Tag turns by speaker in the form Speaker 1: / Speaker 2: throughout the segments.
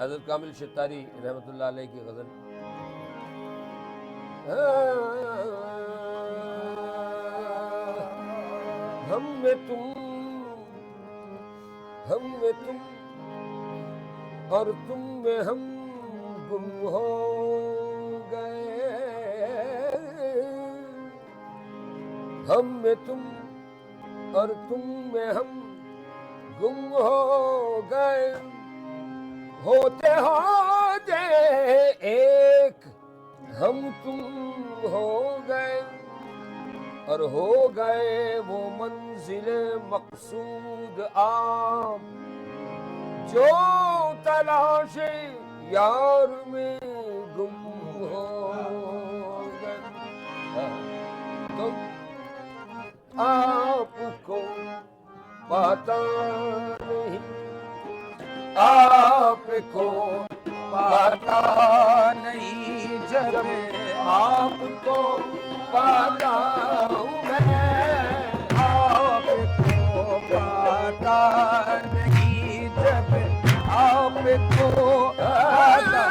Speaker 1: हज़रत कामिल शित्तारी रहमतुल्लाह अलैह की गज़ल। हम में तुम और तुम में हम गुम हो गए। हम में तुम और तुम में हम गुम हो गए। होते हो जाए एक हम तुम हो गए और हो गए वो मंजिले मकसूद आप जो तलाशे यार में गुम हो गए। तुम आपको पता नहीं, आपको पता नहीं, जब आपको पता हूँ मैं। आपको पता नहीं, जब आपको पता,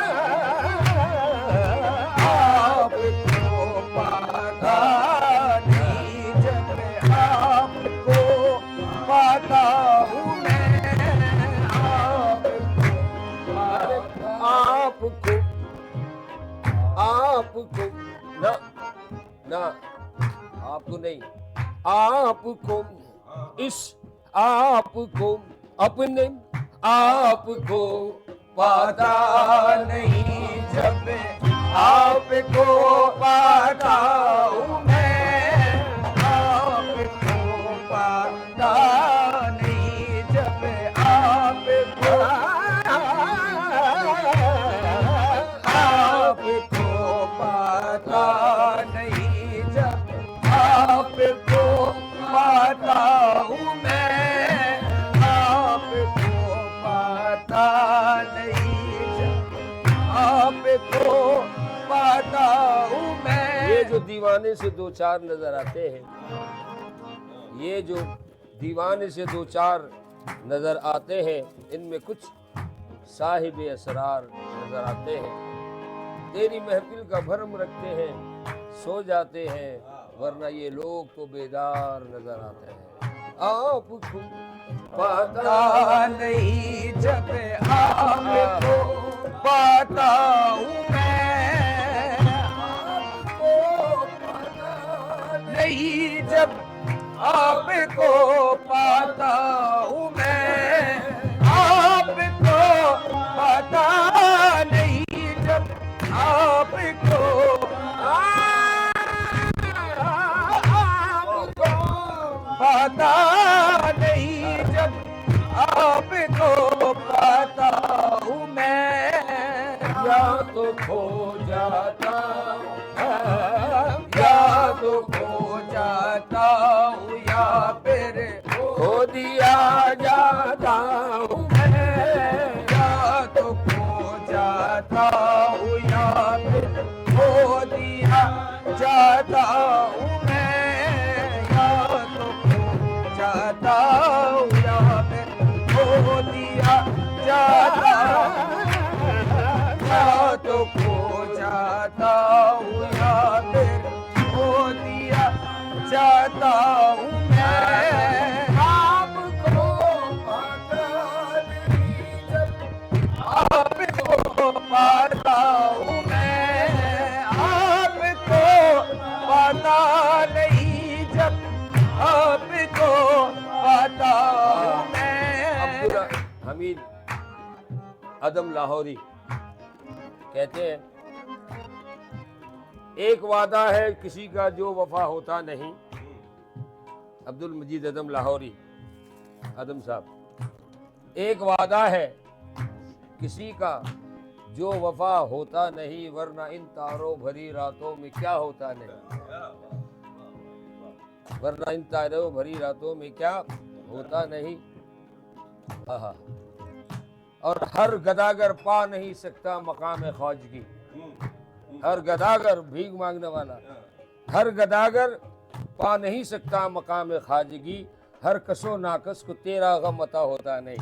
Speaker 1: आपको पता नहीं, जब आपको पता हूँ मैं। आपको ना आपको नहीं, आपको इस आपको अपने आपको पता नहीं, जब आपको पता हूँ मैं। आपको पता नहीं, जब आपको पता नहीं, जब आपको पता हूँ मैं। आपको पता नहीं, जब आपको पता हूँ मैं। ये जो दीवाने से दो चार नजर आते हैं, ये जो दीवाने से दो चार नजर आते हैं, इनमें कुछ साहिब असरार नजर आते हैं। तेरी महफिल का भरम रखते हैं, सो जाते हैं, वरना ये लोग तो बेदार नजर आते हैं। आपको पता नहीं, जब आपको पता हूँ मैं। आपको पता नहीं, जब आपको पता हूँ मैं। आपको पता नहीं, जब आपको पता नहीं, जब आपको पता हूँ मैं। या तो खो जाता, या तो खो जाता हूँ, या फिर खो दिया जाता हूँ मैं। या तो खो जाता हूँ, या फिर खो दिया जाता हूँ मैं। या तो खो जाता हूँ, या फिर खो दिया जाता हूँ। या तो खो जाता हूँ, या फिर खो दिया जाता हूँ मैं। आपको पता नहीं, जब आपको पता हूँ मैं। आपको पता नहीं, जब आपको पता हूँ मैं। अब्दुल हमीद अदम लाहौरी कहते हैं, एक वादा है किसी का जो वफा होता नहीं। अब्दुल मजीद अदम लाहौरी अदम साहब, एक वादा है किसी का जो वफा होता नहीं, वरना इन तारों भरी रातों में क्या होता नहीं। वरना इन तारों भरी रातों में क्या होता नहीं। आहा। और हर गदागर पा नहीं सकता मकाम ख्वाजगी। हर गदागर भीख मांगने वाला, हर गदागर पा नहीं सकता मकाम ख्वाजगी। हर कसो नाकस को तेरा गम अता होता नहीं।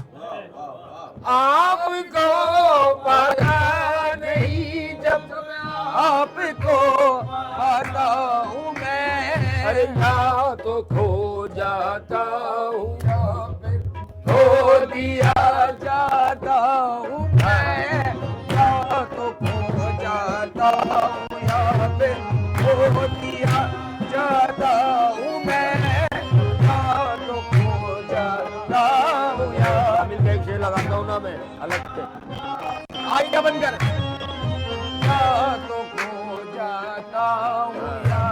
Speaker 1: आपको पाया नहीं जब
Speaker 2: आपको पाता हूँ मैं।
Speaker 1: अरे या तो खो जाता हूँ या फिर खो दिया
Speaker 2: जाता हूँ मैं, या तो खो जाता हूँ या फिर खो दिया जाता हूँ मैं, या तो खो जाता हूँ या।
Speaker 1: मिल के एक शेर लगाता हूँ ना मैं अलग से,
Speaker 2: आईना बनकर, या तो खो जाता हूँ या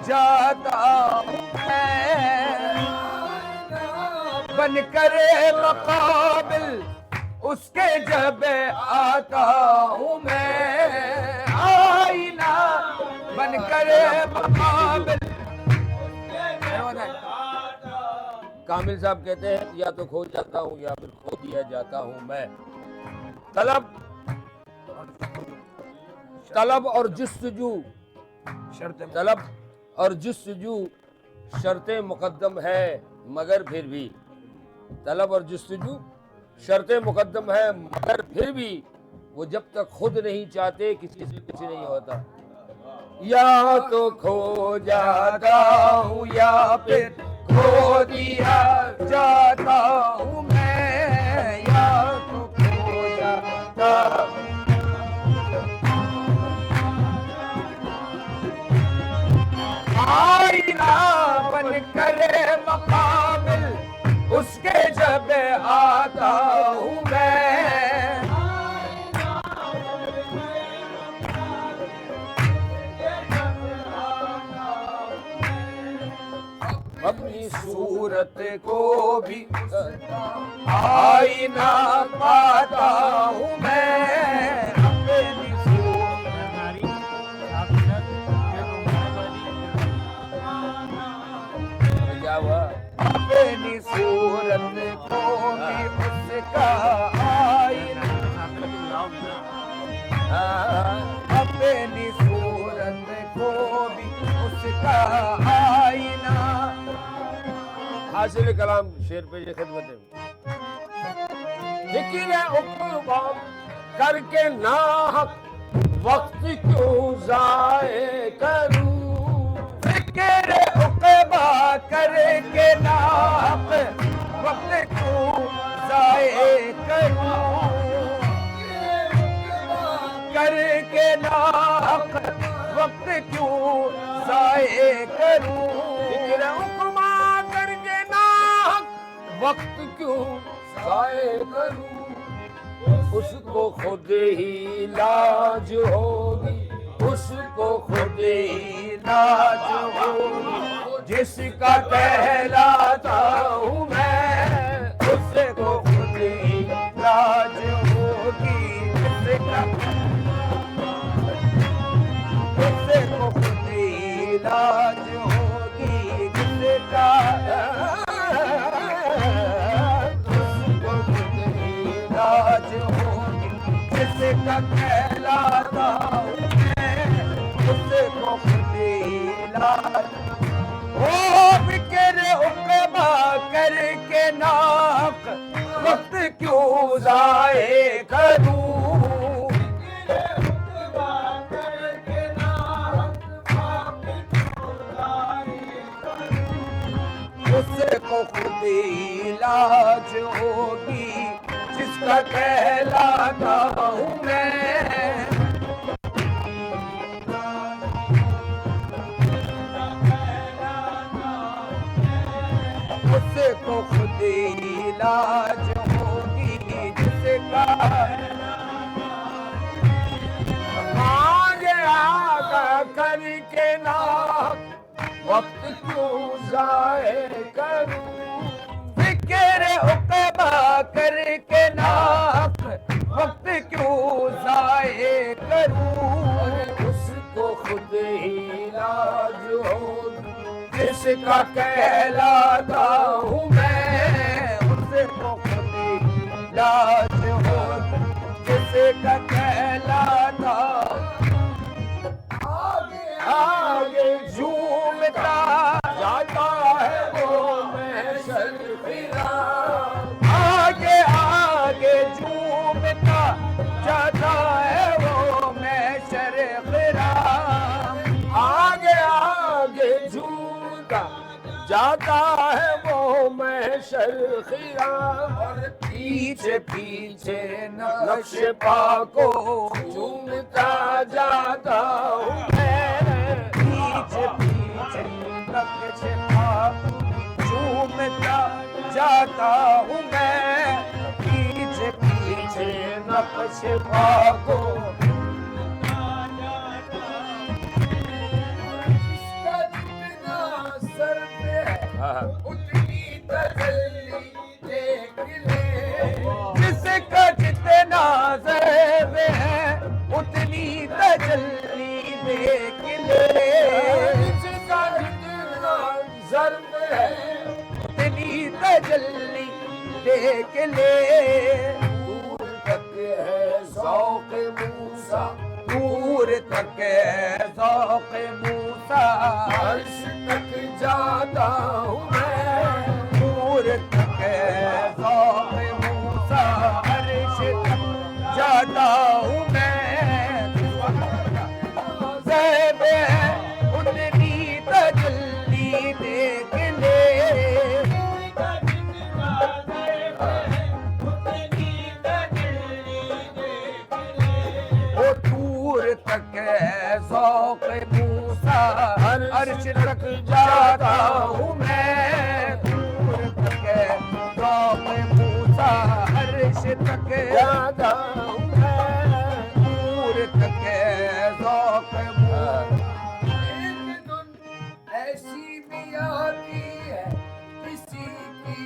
Speaker 2: जाता हूँ मैं, बन करे मकाबिल उसके जब आता हूँ मैं। आईना बन करे मकाबिल।
Speaker 1: कामिल साहब कहते हैं या तो खो जाता हूँ या फिर खो दिया जाता हूँ मैं। तलब और जुस्तजू, तलब और जुस्तजू शर्तें मुकद्दम है मगर फिर भी, तलब और जुस्तजू शर्तें मुकद्दम है मगर फिर भी वो जब तक खुद नहीं चाहते किसी से कुछ नहीं होता। या तो खो जाता हूँ या फिर
Speaker 2: खो दिया जाता हूँ मैं, या तो खो जाता हूँ। आईना बन करे मकाबिल उसके जब आता हूँ मैं।
Speaker 1: अपनी सूरत
Speaker 2: को भी आईना पाता हूँ मैं। अपनी
Speaker 1: क्या हुआ?
Speaker 2: अपनी सूरत को भी उसका आईना, अपनी सूरत को भी उसका आईना।
Speaker 1: हासिल कलाम शेर पे ये खिदमत है। फिक्र उक़बा करके नाहक वक्त क्यों ज़ाये करूं,
Speaker 2: फिक्र उक़बा करके नाहक वक्त क्यों ज़ाये करूं, करके नाहक वक्त क्यों ज़ाये करूं।
Speaker 1: फिक्र उक़बा करके नाहक वक्त क्यों ज़ाये करूं, उसको खुद ही लाज होगी, उसको खुद ही
Speaker 2: लाज होगी जिसका कहलाता हूँ मैं, उसको खुद ही लाज होगी जिसका, उसको खुद ही लाज होगी जिसका, उसको खुद ही लाज होगी जिसका कहलाता हूँ मैं, उसको खुद ही लाज। ओ फिक्र उक़बा करके नाहक वक्त क्यों ज़ाये करूं, उसको खुद ही लाज होगी जिसका कहलाता हूँ मैं। उसको खुद ही लाज होगी जिसका,
Speaker 1: आगे आगा करके नाहक वक्त क्यों ज़ाये करूं,
Speaker 2: फिक्र उक़बा करके नाहक वक्त क्यों ज़ाये करूं,
Speaker 1: उसको खुद ही लाज होगी
Speaker 2: जिसका कहलाता हूँ मैं, उसको खुद ही लाज होगी जिसका कहलाता। आगे झूमता
Speaker 1: जाता है वो महशर फिरा, का जाता है वो मैं शर्खिया,
Speaker 2: और पीछे पीछे
Speaker 1: नक्श पा को चूमता जाता हूँ मैं,
Speaker 2: पीछे पीछे नक्श पा चूमता जाता हूँ मैं, पीछे पीछे नक्श पा को उतनी तसल्ली देख ले, जिसका जितना ज़र्ब है उतनी तसल्ली देख ले,
Speaker 1: जिसका जितना ज़र्ब है
Speaker 2: उतनी तसल्ली देख ले।
Speaker 1: दूर तक है ज़ौक़ मूसा,
Speaker 2: दूर तक है ज़ौक़ मूसा,
Speaker 1: अर्श तक जाता हूँ मैं,
Speaker 2: दूर तक है ज़ौक़ मूसा, अर्श तक जाता हूँ मैं, ज़ैब है उतनी तजल्ली देख ले, वो दूर तक है ज़ौक़ मूसा, अर्श तक जाता हूँ मैं, दूर तक है ज़ौक़ मूसा, अर्श तक
Speaker 1: जाता हूँ मैं,
Speaker 2: दूर तक है ज़ौक़ मूसा।
Speaker 1: एक धुन ऐसी भी आती है किसी की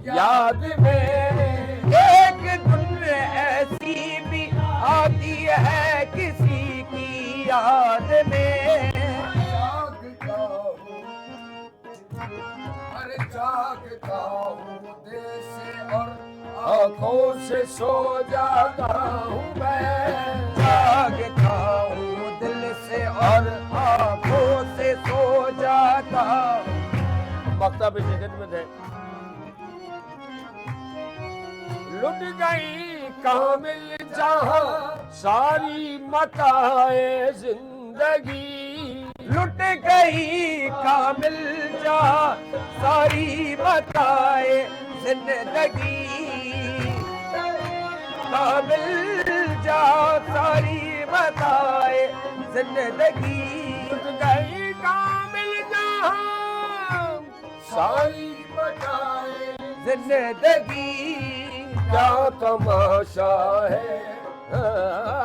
Speaker 1: याद में,
Speaker 2: एक धुन ऐसी भी आती है किसी की याद में,
Speaker 1: जागता हूँ, अरे जागता हूँ दिल से और आँखों से सो जाता हूँ मैं,
Speaker 2: जागता हूँ दिल से और आँखों से सो जाता हूँ।
Speaker 1: मकतब खिदमत है। लुट गई कामिल जहाँ सारी मताए जिंदगी,
Speaker 2: लुट गई कामिल जहाँ सारी मताए जिंदगी, कामिल जहाँ सारी मताए जिंदगी,
Speaker 1: लुट गई कामिल जहाँ सारी मताए
Speaker 2: जिंदगी,
Speaker 1: क्या तमाशा है,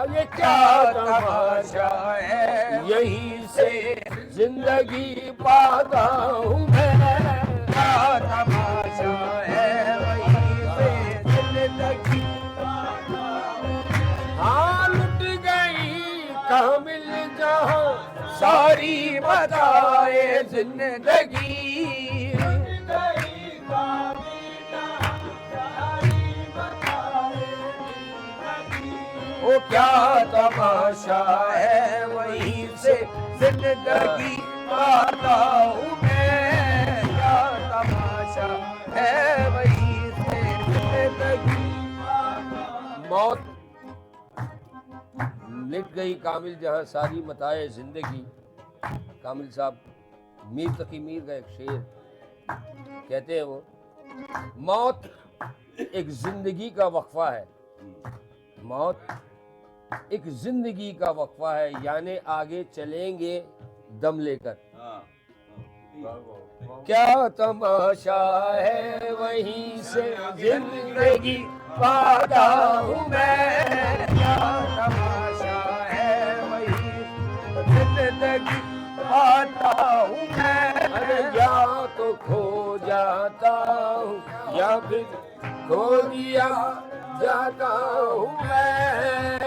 Speaker 1: ये क्या तमाशा
Speaker 2: है,
Speaker 1: यहीं से जिंदगी पाता हूँ मैं,
Speaker 2: क्या तमाशा है वहीं से जिंदगी।
Speaker 1: हाँ लुट गई कामिल जहाँ
Speaker 2: सारी बताए जिंदगी, ओ क्या तमाशा है वहीं से जिंदगी पाता हूँ मैं, क्या तमाशा है वहीं से जिंदगी।
Speaker 1: मौत लिट गई कामिल जहाँ सारी मताए जिंदगी। कामिल साहब मीर तकी मीर का एक शेर कहते हैं, वो मौत एक जिंदगी का वक्फा है, मौत एक जिंदगी का वक्फा है, यानी आगे चलेंगे दम लेकर। क्या तमाशा है वहीं से जिंदगी पाता हूँ मैं,
Speaker 2: क्या तमाशा है वहीं जिंदगी पाता हूँ मैं।
Speaker 1: अरे या तो खो जाता हूँ या फिर खो दिया जाता हूँ मैं।